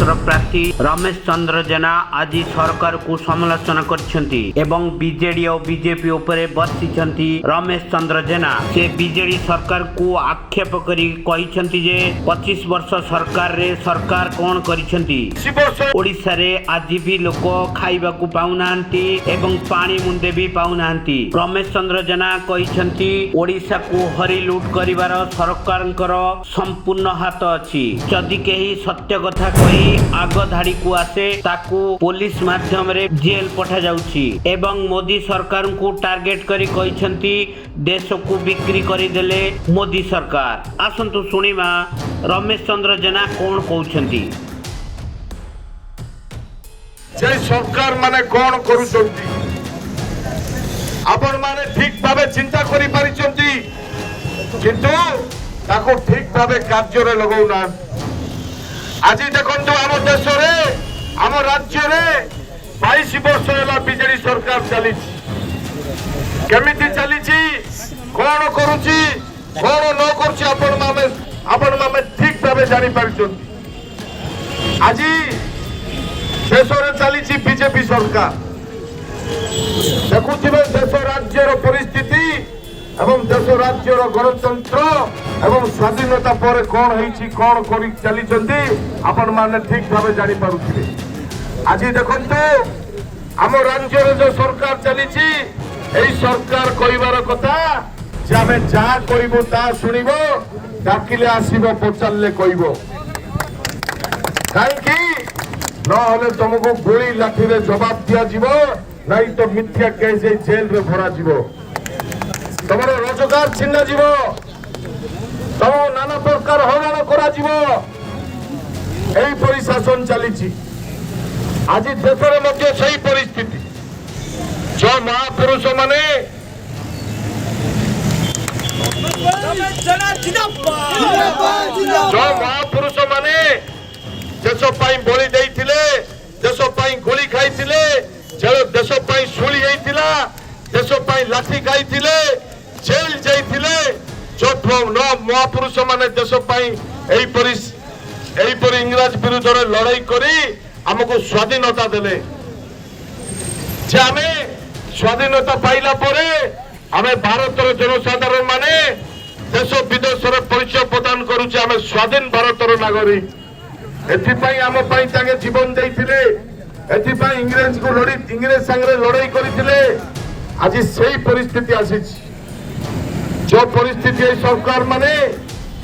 स्वतंत्र प्रार्थी रमेश चंद्र जेना आज सरकार को समालोचना कर बीजेडी और बीजेपी उपरे बसिଛନ୍ତି रमेश चंद्र जेना से बीजेडी सरकार को आक्षेप करी 25 वर्ष सरकार रे सरकार कौन करिसेंती ओडिशा रे आज भी लोक खाइबा को पाउनांती एवं पानी मुंदे भी पाउनांती। रमेश चंद्र जेना कहिसेंती ओडिशा को हरि लूट करिवार सरकारंकर संपूर्ण हाथ अछि। जदि केही सत्य कथा कही आग धाड़ी को आसे ताकू पुलिस माध्यम रे जेल पठा जाउछि एवं मोदी सरकार को टार्गेट करी कहिसेंती देश को बिक्री करी देले मोदी सरकार। आसंतु सुनिमा रमेश चंद्र जेना कौन कहउछंती। जय सरकार माने कौन करूछंती आपण माने ठीक भाबे चिंता करि पारिछंती किंतु ताको ठीक भाबे कार्य रे लगाउ ना। आज देखंतु आम देश रे आम राज्य रे 22 वर्ष होला बीजेडी सरकार चली केमिति चली कौन करूची कौन न करूची आपण मामे ठीक भाबे जानि पारिछंती। आज देश रे चली बीजेपी सरकार देखुथिबे देश राज्यर परिस्थिति एवं देश राज्यर गणतंत्र एवं स्वाधीनता पर कौन है कौन करी चली आपण माने ठीक भावे जानी पारुथिबे। आज देखंतु आम राज्य जो सरकार चली एई सरकार कहिबार कथा जे आमे जा कहिबो ता सुनिबो डाकिले आसीबो पचारले कहिबो काहेकि नहले तुमको गोली लाठी रे जवाब दिया जीवो नहीं तो मिथ्या केस जेल रे भरा जीवो तमर रोजगार छिन्न जीवो तम नाना प्रकार हराण करा जीवो। एई परिशासन चली आज देश रे मध्य सही परिस्थिति जो महापुरुष माने जो महापुरुष माने देश पाई बलि देइथिले देश पाई गोली खाइथिले देश पाई सुली हेइथिला देश पाई लाठी खाइथिले जेल जाइथिले जो महापुरुष माने देश पाई एई परि इंग्रज विरुद्ध रे लड़ाई करी हमको स्वाधीनता देले जे आमे स्वाधीनता पाइला परे आमे भारतर जनसाधारण माने देश विदेश रे परिचय प्रदान करूचे आमे स्वाधीन भारतर नागरिक। एथिपाई आम पाई तांगे जीवन देइथिले एथिपाई इंग्रेज संगे लड़ाई करिथिले। आज सही परिस्थिति आसीछि जो परिस्थिति सरकार माने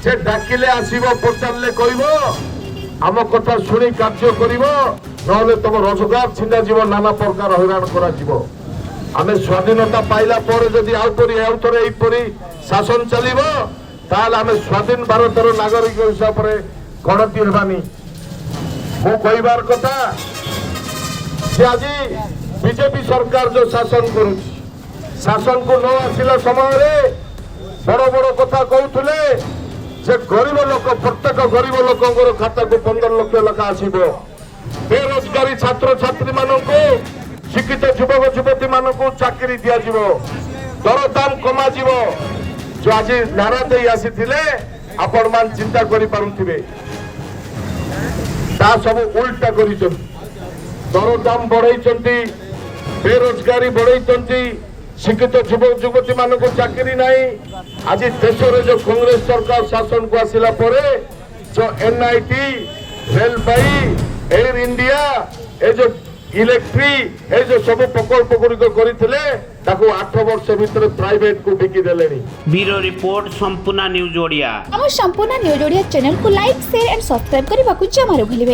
जे डाकिले आसीबो पचारले कहिबो आम कथा सुनी कार्य करिवो नहले तुम रोजगार छिना जीव नाना प्रकार हैरान करा जीवो। आमे स्वाधीनता पाइला पर जदि आउथरे एपरि शासन चलिबो ताल आमे स्वाधीन भारतर नागरिक हिसाब रे गणति हेबानी। मु कहिबार कथा जे आज बीजेपी सरकार जो शासन करुछि शासन को न आसिला समय रे बड़ बड़ कथा कहउथले जे गरीब लोक प्रत्येक गरीब लोकंकर खाता को 15 लाख लखा आसीबो। बेरोजगारी छात्र छात्री माननको शिक्षित युवक युवती माननको चाकरी दिया जीवो दर दाम कमा जीवो। जो आज नारा दे आसीथिले आपण मान चिंता करि पारुथिबे ता सब उल्टा करिसथि दर दाम बढ़ाई बेरोजगारी बढ़ाई शिक्षित युवक युवती मानक चाकरी नहीं। आज देश रे जो कांग्रेस सरकार शासन को आसिला परे जो एनआईटी रेलवे एयर इंडिया ए जो इलेक्ट्रिक ए जो सब प्रकल्प गुड़िक करथिले ताको 8 वर्ष भीतर प्राइवेट को बिकी देलेनी। ब्यूरो रिपोर्ट संपूर्ण न्यूज ओडिया। हम संपूर्ण न्यूज ओडिया चैनल को लाइक शेयर एंड सब्सक्राइब करबा को जमारो भलिबे।